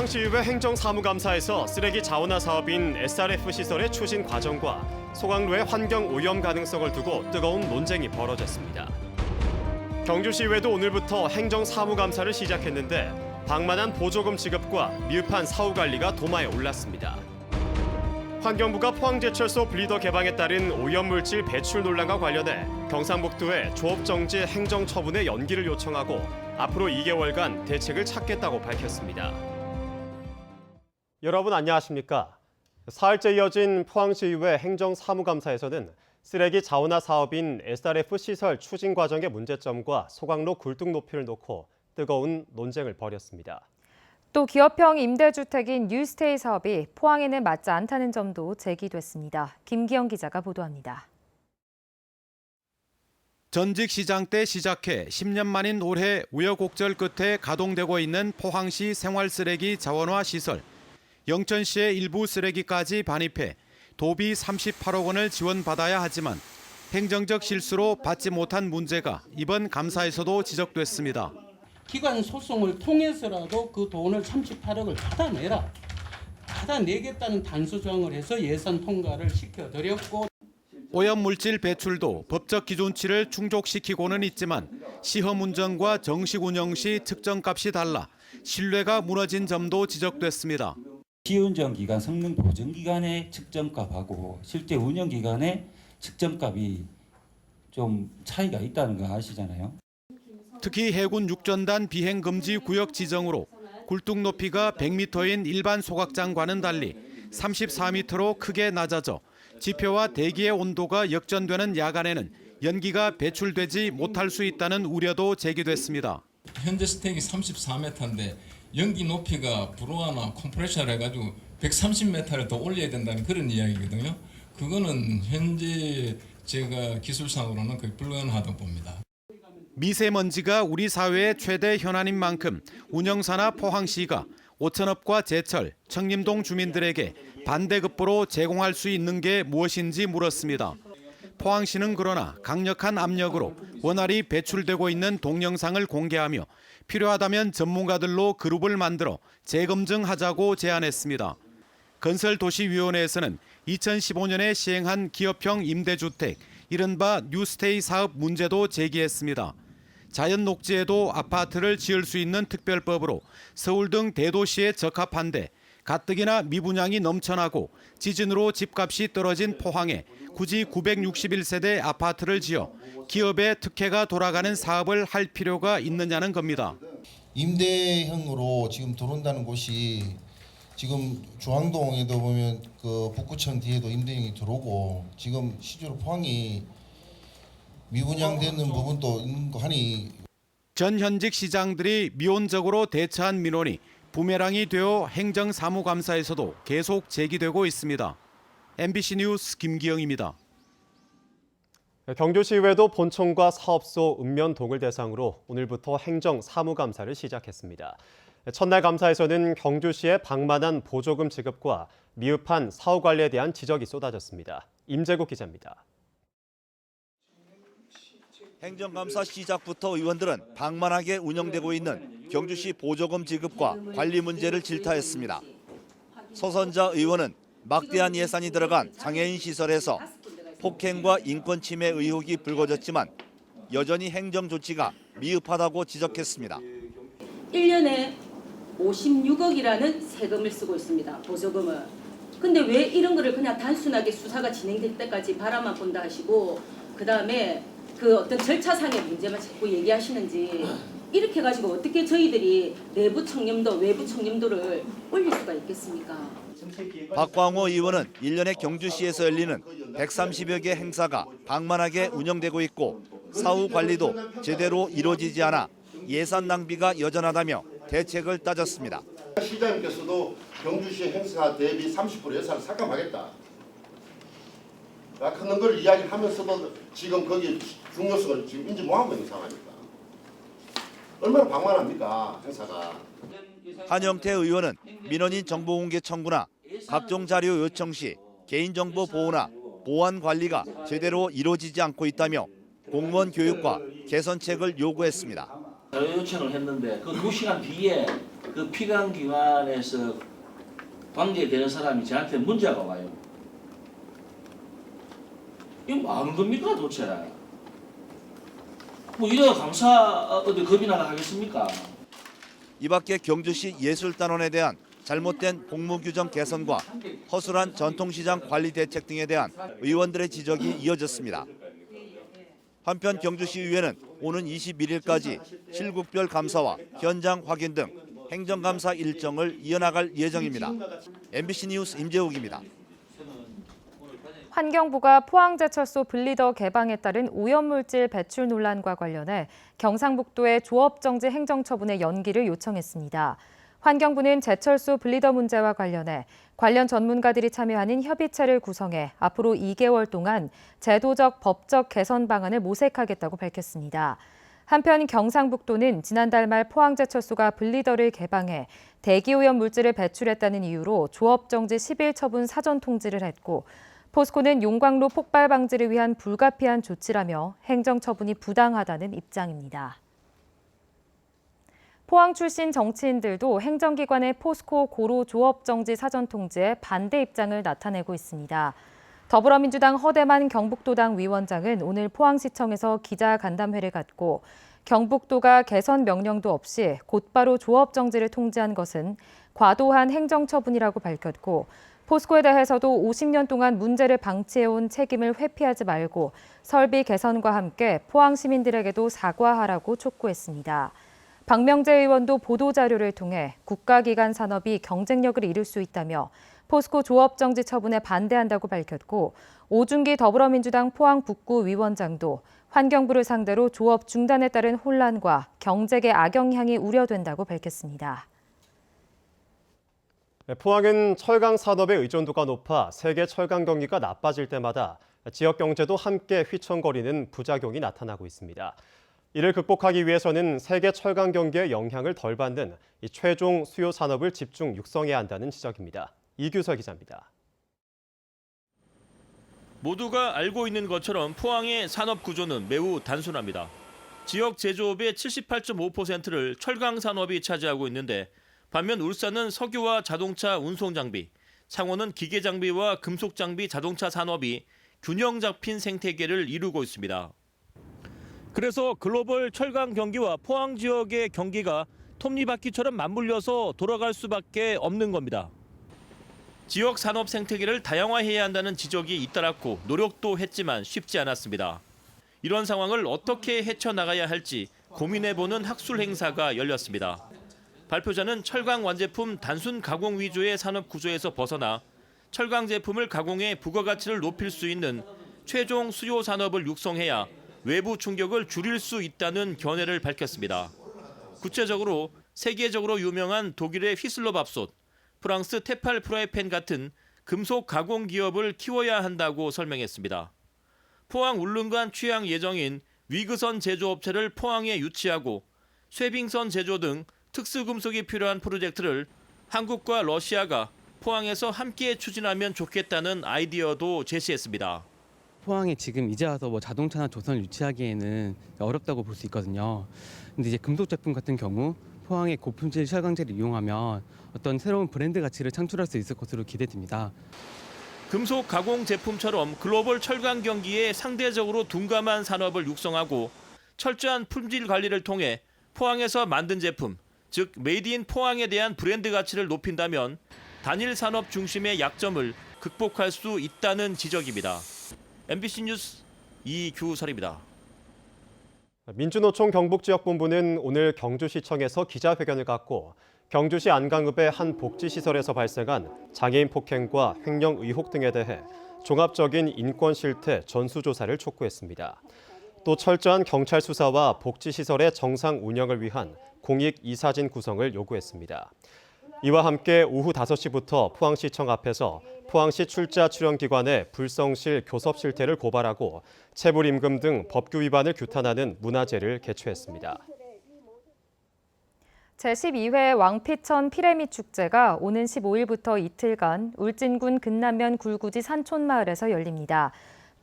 포항시의회 행정사무감사에서 쓰레기 자원화 사업인 SRF 시설의 추진 과정과 소강로의 환경 오염 가능성을 두고 뜨거운 논쟁이 벌어졌습니다. 경주시의회도 오늘부터 행정사무감사를 시작했는데 방만한 보조금 지급과 미흡한 사후관리가 도마에 올랐습니다. 환경부가 포항제철소 블리더 개방에 따른 오염물질 배출 논란과 관련해 경상북도에 조업정지 행정처분의 연기를 요청하고 앞으로 2개월간 대책을 찾겠다고 밝혔습니다. 여러분 안녕하십니까? 사흘째 이어진 포항시의회 행정사무감사에서는 쓰레기 자원화 사업인 SRF 시설 추진 과정의 문제점과 소강로 굴뚝 높이를 놓고 뜨거운 논쟁을 벌였습니다. 또 기업형 임대주택인 뉴스테이 사업이 포항에는 맞지 않다는 점도 제기됐습니다. 김기영 기자가 보도합니다. 전직 시장 때 시작해 10년 만인 올해 우여곡절 끝에 가동되고 있는 포항시 생활쓰레기 자원화 시설. 영천시의 일부 쓰레기까지 반입해 도비 38억 원을 지원받아야 하지만 행정적 실수로 받지 못한 문제가 이번 감사에서도 지적됐습니다. 기관 소송을 통해서라도 그 돈을 38억을 받아내겠다는 단수 조항을 해서 예산 통과를 시켜드렸고 오염물질 배출도 법적 기준치를 충족시키고는 있지만 시험 운전과 정식 운영 시 측정값이 달라 신뢰가 무너진 점도 지적됐습니다. 시운전 기간, 성능 보증 기간의 측정값하고 실제 운영 기간의 측정값이 좀 차이가 있다는 거 아시잖아요. 특히 해군 육전단 비행 금지 구역 지정으로 굴뚝 높이가 100m인 일반 소각장과는 달리 34m로 크게 낮아져 지표와 대기의 온도가 역전되는 야간에는 연기가 배출되지 못할 수 있다는 우려도 제기됐습니다. 현재 스택이 34m인데 연기 높이가 브로아나 컴프레셔를 해가지고 130m를 더 올려야 된다는 그런 이야기거든요. 그거는 현재 제가 기술상으로는 거의 불가능하다고 봅니다. 미세먼지가 우리 사회의 최대 현안인 만큼 운영사나 포항시가 오천읍과 제철, 청림동 주민들에게 반대급부로 제공할 수 있는 게 무엇인지 물었습니다. 포항시는 그러나 강력한 압력으로 원활히 배출되고 있는 동영상을 공개하며 필요하다면 전문가들로 그룹을 만들어 재검증하자고 제안했습니다. 건설도시위원회에서는 2015년에 시행한 기업형 임대주택, 이른바 뉴스테이 사업 문제도 제기했습니다. 자연 녹지에도 아파트를 지을 수 있는 특별법으로 서울 등 대도시에 적합한데 가뜩이나 미분양이 넘쳐나고 지진으로 집값이 떨어진 포항에 굳이 961세대 아파트를 지어 기업의 특혜가 돌아가는 사업을 할 필요가 있느냐는 겁니다. 임대형으로 지금 들어온다는 곳이 지금 중앙동에도 보면 그 북구청 뒤에도 임대형이 들어오고 지금 실제로 포항이 미분양되는 부분도 있는 거 하니 전 현직 시장들이 미온적으로 대처한 민원이 부메랑이 되어 행정사무감사에서도 계속 제기되고 있습니다. MBC 뉴스 김기영입니다. 경주시의회도 본청과 사업소 읍면동을 대상으로 오늘부터 행정사무감사를 시작했습니다. 첫날 감사에서는 경주시의 방만한 보조금 지급과 미흡한 사후관리에 대한 지적이 쏟아졌습니다. 임재국 기자입니다. 행정감사 시작부터 의원들은 방만하게 운영되고 있는 경주시 보조금 지급과 관리 문제를 질타했습니다. 서선자 의원은 막대한 예산이 들어간 장애인 시설에서 폭행과 인권 침해 의혹이 불거졌지만 여전히 행정 조치가 미흡하다고 지적했습니다. 1년에 56억이라는 세금을 쓰고 있습니다. 보조금을. 근데 왜 이런 거를 그냥 단순하게 수사가 진행될 때까지 바라만 본다 하시고 그다음에 그 어떤 절차상의 문제만 자꾸 얘기하시는지 이렇게 가지고 어떻게 저희들이 내부 청렴도, 외부 청렴도를 올릴 수가 있겠습니까? 박광호 의원은 1년에 경주시에서 열리는 130여 개 행사가 방만하게 운영되고 있고 사후 관리도 제대로 이루어지지 않아 예산 낭비가 여전하다며 대책을 따졌습니다. 시장님께서도 경주시 행사 대비 30% 예산을 삭감하겠다. 그런 걸 이야기하면서도 지금 거기 중요성을 지금 인지 못하고 있는 상황입니다. 얼마나 방만합니까 행사가. 한영태 의원은 민원인 정보공개 청구나 각종 자료 요청 시 개인정보 보호나 보안 관리가 제대로 이루어지지 않고 있다며 공무원 교육과 개선책을 요구했습니다. 자료 요청을 했는데 그 2시간 뒤에 그 피감기관에서 관계되는 사람이 저한테 문자가 와요. 이거 뭐 하는 겁니까 도대체? 뭐 이래가 감사 어디 겁이 나가 하겠습니까? 이 밖에 경주시 예술단원에 대한 잘못된 복무규정 개선과 허술한 전통시장 관리 대책 등에 대한 의원들의 지적이 이어졌습니다. 한편 경주시의회는 오는 21일까지 실국별 감사와 현장 확인 등 행정감사 일정을 이어나갈 예정입니다. MBC 뉴스 임재욱입니다. 환경부가 포항제철소 분리더 개방에 따른 오염물질 배출 논란과 관련해 경상북도의 조업정지 행정처분의 연기를 요청했습니다. 환경부는 제철소 분리더 문제와 관련해 관련 전문가들이 참여하는 협의체를 구성해 앞으로 2개월 동안 제도적, 법적 개선 방안을 모색하겠다고 밝혔습니다. 한편 경상북도는 지난달 말 포항제철소가 분리더를 개방해 대기오염 물질을 배출했다는 이유로 조업정지 10일 처분 사전 통지를 했고 포스코는 용광로 폭발 방지를 위한 불가피한 조치라며 행정처분이 부당하다는 입장입니다. 포항 출신 정치인들도 행정기관의 포스코 고로 조업정지 사전 통지에 반대 입장을 나타내고 있습니다. 더불어민주당 허대만 경북도당 위원장은 오늘 포항시청에서 기자간담회를 갖고 경북도가 개선 명령도 없이 곧바로 조업정지를 통지한 것은 과도한 행정처분이라고 밝혔고 포스코에 대해서도 50년 동안 문제를 방치해온 책임을 회피하지 말고 설비 개선과 함께 포항 시민들에게도 사과하라고 촉구했습니다. 박명재 의원도 보도자료를 통해 국가기관 산업이 경쟁력을 잃을 수 있다며 포스코 조업정지 처분에 반대한다고 밝혔고 오준기 더불어민주당 포항 북구 위원장도 환경부를 상대로 조업 중단에 따른 혼란과 경제계 악영향이 우려된다고 밝혔습니다. 포항은 철강 산업의 의존도가 높아 세계 철강 경기가 나빠질 때마다 지역 경제도 함께 휘청거리는 부작용이 나타나고 있습니다. 이를 극복하기 위해서는 세계 철강 경기의 영향을 덜 받는 이 최종 수요 산업을 집중 육성해야 한다는 지적입니다. 이규서 기자입니다. 모두가 알고 있는 것처럼 포항의 산업 구조는 매우 단순합니다. 지역 제조업의 78.5%를 철강 산업이 차지하고 있는데 반면 울산은 석유와 자동차 운송 장비, 창원은 기계 장비와 금속 장비 자동차 산업이 균형 잡힌 생태계를 이루고 있습니다. 그래서 글로벌 철강 경기와 포항 지역의 경기가 톱니바퀴처럼 맞물려서 돌아갈 수밖에 없는 겁니다. 지역 산업 생태계를 다양화해야 한다는 지적이 잇따랐고 노력도 했지만 쉽지 않았습니다. 이런 상황을 어떻게 헤쳐나가야 할지 고민해보는 학술 행사가 열렸습니다. 발표자는 철강 완제품 단순 가공 위주의 산업 구조에서 벗어나 철강 제품을 가공해 부가가치를 높일 수 있는 최종 수요 산업을 육성해야 외부 충격을 줄일 수 있다는 견해를 밝혔습니다. 구체적으로 세계적으로 유명한 독일의 휘슬러밥솥, 프랑스 테팔 프라이팬 같은 금속 가공 기업을 키워야 한다고 설명했습니다. 포항 울릉간 취항 예정인 위그선 제조업체를 포항에 유치하고 쇠빙선 제조 등 특수금속이 필요한 프로젝트를 한국과 러시아가 포항에서 함께 추진하면 좋겠다는 아이디어도 제시했습니다. 포항에 지금 이제 와서 뭐 자동차나 조선을 유치하기에는 어렵다고 볼 수 있거든요. 근데 이제 금속 제품 같은 경우 포항의 고품질 철강제를 이용하면 어떤 새로운 브랜드 가치를 창출할 수 있을 것으로 기대됩니다. 금속 가공 제품처럼 글로벌 철강 경기에 상대적으로 둔감한 산업을 육성하고 철저한 품질 관리를 통해 포항에서 만든 제품, 즉 메이드 인 포항에 대한 브랜드 가치를 높인다면 단일 산업 중심의 약점을 극복할 수 있다는 지적입니다. MBC 뉴스 이규설입니다. 민주노총 경북지역본부는 오늘 경주시청에서 기자회견을 갖고 경주시 안강읍의 한 복지시설에서 발생한 장애인 폭행과 횡령 의혹 등에 대해 종합적인 인권 실태 전수조사를 촉구했습니다. 또 철저한 경찰 수사와 복지시설의 정상 운영을 위한 공익 이사진 구성을 요구했습니다. 이와 함께 오후 5시부터 포항시청 앞에서 포항시 출자 출연기관의 불성실 교섭 실태를 고발하고 체불 임금 등 법규 위반을 규탄하는 문화제를 개최했습니다. 제12회 왕피천 피레미 축제가 오는 15일부터 이틀간 울진군 근남면 굴구지 산촌마을에서 열립니다.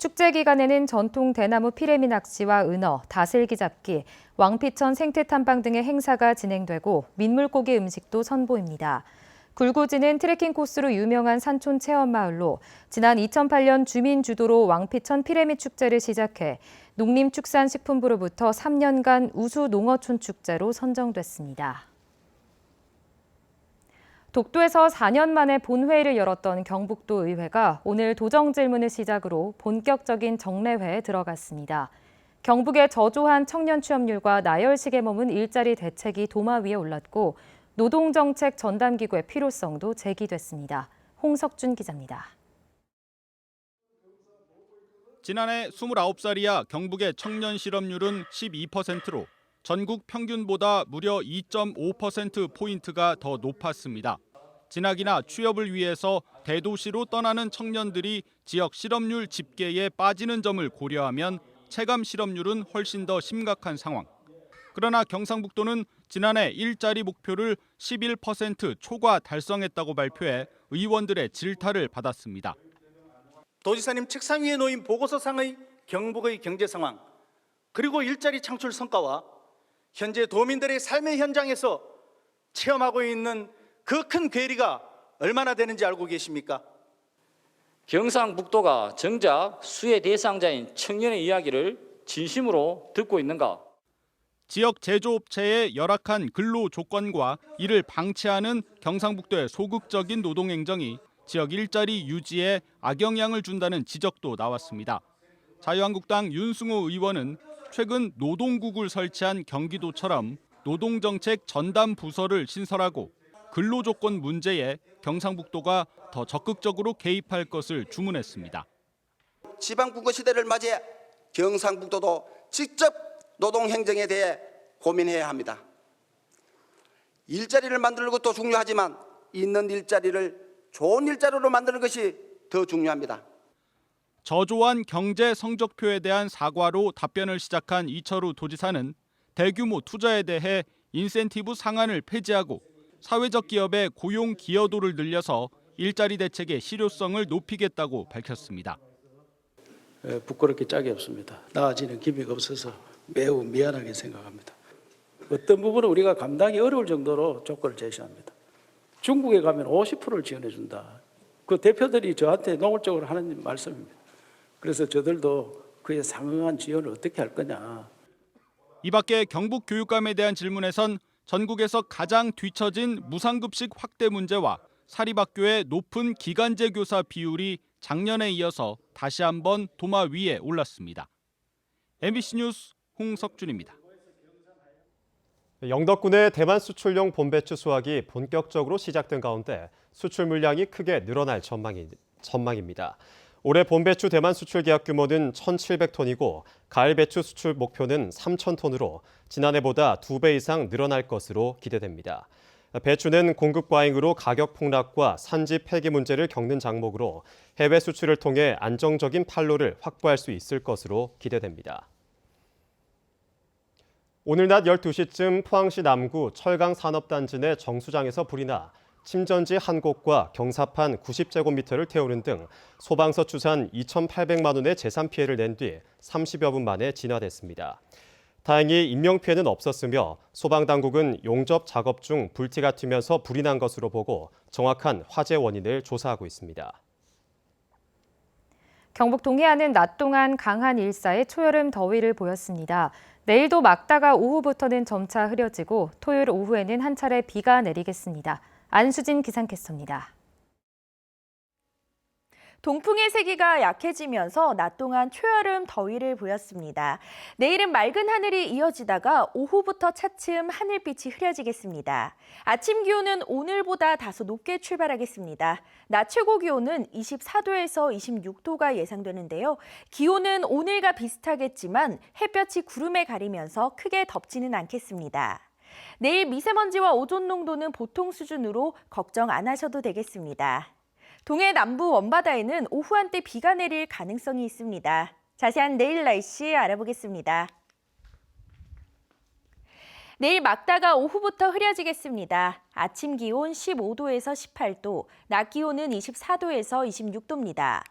축제 기간에는 전통 대나무 피레미 낚시와 은어, 다슬기 잡기, 왕피천 생태 탐방 등의 행사가 진행되고 민물고기 음식도 선보입니다. 굴구지는 트레킹 코스로 유명한 산촌 체험마을로 지난 2008년 주민 주도로 왕피천 피레미 축제를 시작해 농림축산식품부로부터 3년간 우수 농어촌 축제로 선정됐습니다. 독도에서 4년 만에 본회의를 열었던 경북도 의회가 오늘 도정 질문을 시작으로 본격적인 정례회에 들어갔습니다. 경북의 저조한 청년 취업률과 나열식에 머문 일자리 대책이 도마 위에 올랐고 노동정책 전담기구의 필요성도 제기됐습니다. 홍석준 기자입니다. 지난해 29살이야 경북의 청년 실업률은 12%로 전국 평균보다 무려 2.5%포인트가 더 높았습니다. 진학이나 취업을 위해서 대도시로 떠나는 청년들이 지역 실업률 집계에 빠지는 점을 고려하면 체감 실업률은 훨씬 더 심각한 상황. 그러나 경상북도는 지난해 일자리 목표를 11% 초과 달성했다고 발표해 의원들의 질타를 받았습니다. 도지사님 책상 위에 놓인 보고서상의 경북의 경제 상황, 그리고 일자리 창출 성과와 현재 도민들의 삶의 현장에서 체험하고 있는 그 큰 괴리가 얼마나 되는지 알고 계십니까? 경상북도가 정작 수혜 대상자인 청년의 이야기를 진심으로 듣고 있는가? 지역 제조업체의 열악한 근로 조건과 이를 방치하는 경상북도의 소극적인 노동행정이 지역 일자리 유지에 악영향을 준다는 지적도 나왔습니다. 자유한국당 윤승호 의원은 최근 노동국을 설치한 경기도처럼 노동정책 전담 부서를 신설하고 근로조건 문제에 경상북도가 더 적극적으로 개입할 것을 주문했습니다. 지방분권 시대를 맞이해 경상북도도 직접 노동행정에 대해 고민해야 합니다. 일자리를 만드는 것도 중요하지만 있는 일자리를 좋은 일자리로 만드는 것이 더 중요합니다. 저조한 경제 성적표에 대한 사과로 답변을 시작한 이철우 도지사는 대규모 투자에 대해 인센티브 상한을 폐지하고 사회적 기업의 고용 기여도를 늘려서 일자리 대책의 실효성을 높이겠다고 밝혔습니다. 부끄럽게 짝이 없습니다. 나아지는 기미가 없어서 매우 미안하게 생각합니다. 어떤 부분은 우리가 감당이 어려울 정도로 조건을 제시합니다. 중국에 가면 50%를 지원해준다. 그 대표들이 저한테 노골적으로 하는 말씀입니다. 그래서 저들도 그에 상응한 지원을 어떻게 할 거냐. 이 밖에 경북 교육감에 대한 질문에선 전국에서 가장 뒤처진 무상급식 확대 문제와 사립학교의 높은 기간제 교사 비율이 작년에 이어서 다시 한번 도마 위에 올랐습니다. MBC 뉴스 홍석준입니다. 영덕군의 대만 수출용 봄배추 수확이 본격적으로 시작된 가운데 수출 물량이 크게 늘어날 전망입니다. 올해 봄배추 대만 수출 계약 규모는 1,700톤이고 가을 배추 수출 목표는 3,000톤으로 지난해보다 2배 이상 늘어날 것으로 기대됩니다. 배추는 공급 과잉으로 가격 폭락과 산지 폐기 문제를 겪는 작목으로 해외 수출을 통해 안정적인 판로를 확보할 수 있을 것으로 기대됩니다. 오늘 낮 12시쯤 포항시 남구 철강산업단지 내 정수장에서 불이 나 침전지 한 곳과 경사판 90제곱미터를 태우는 등 소방서 추산 2,800만 원의 재산 피해를 낸 뒤 30여 분 만에 진화됐습니다. 다행히 인명피해는 없었으며 소방당국은 용접 작업 중 불티가 튀면서 불이 난 것으로 보고 정확한 화재 원인을 조사하고 있습니다. 경북 동해안은 낮 동안 강한 일사의 초여름 더위를 보였습니다. 내일도 막다가 오후부터는 점차 흐려지고 토요일 오후에는 한 차례 비가 내리겠습니다. 안수진 기상캐스터입니다. 동풍의 세기가 약해지면서 낮 동안 초여름 더위를 보였습니다. 내일은 맑은 하늘이 이어지다가 오후부터 차츰 하늘빛이 흐려지겠습니다. 아침 기온은 오늘보다 다소 높게 출발하겠습니다. 낮 최고 기온은 24도에서 26도가 예상되는데요. 기온은 오늘과 비슷하겠지만 햇볕이 구름에 가리면서 크게 덥지는 않겠습니다. 내일 미세먼지와 오존 농도는 보통 수준으로 걱정 안 하셔도 되겠습니다. 동해 남부 원바다에는 오후 한때 비가 내릴 가능성이 있습니다. 자세한 내일 날씨 알아보겠습니다. 내일 맑다가 오후부터 흐려지겠습니다. 아침 기온 15도에서 18도, 낮 기온은 24도에서 26도입니다.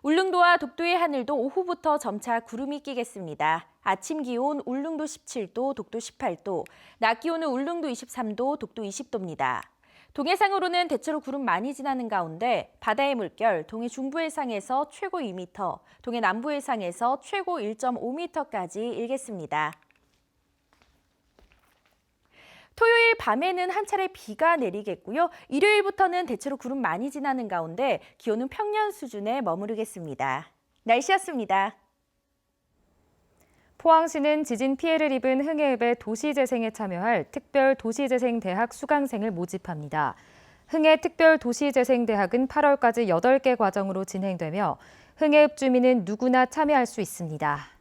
울릉도와 독도의 하늘도 오후부터 점차 구름이 끼겠습니다. 아침 기온 울릉도 17도, 독도 18도, 낮 기온은 울릉도 23도, 독도 20도입니다. 동해상으로는 대체로 구름 많이 지나는 가운데 바다의 물결 동해 중부 해상에서 최고 2m, 동해 남부 해상에서 최고 1.5m까지 일겠습니다. 토요일 밤에는 한 차례 비가 내리겠고요. 일요일부터는 대체로 구름 많이 지나는 가운데 기온은 평년 수준에 머무르겠습니다. 날씨였습니다. 포항시는 지진 피해를 입은 흥해읍의 도시재생에 참여할 특별도시재생대학 수강생을 모집합니다. 흥해 특별도시재생대학은 8월까지 8개 과정으로 진행되며 흥해읍 주민은 누구나 참여할 수 있습니다.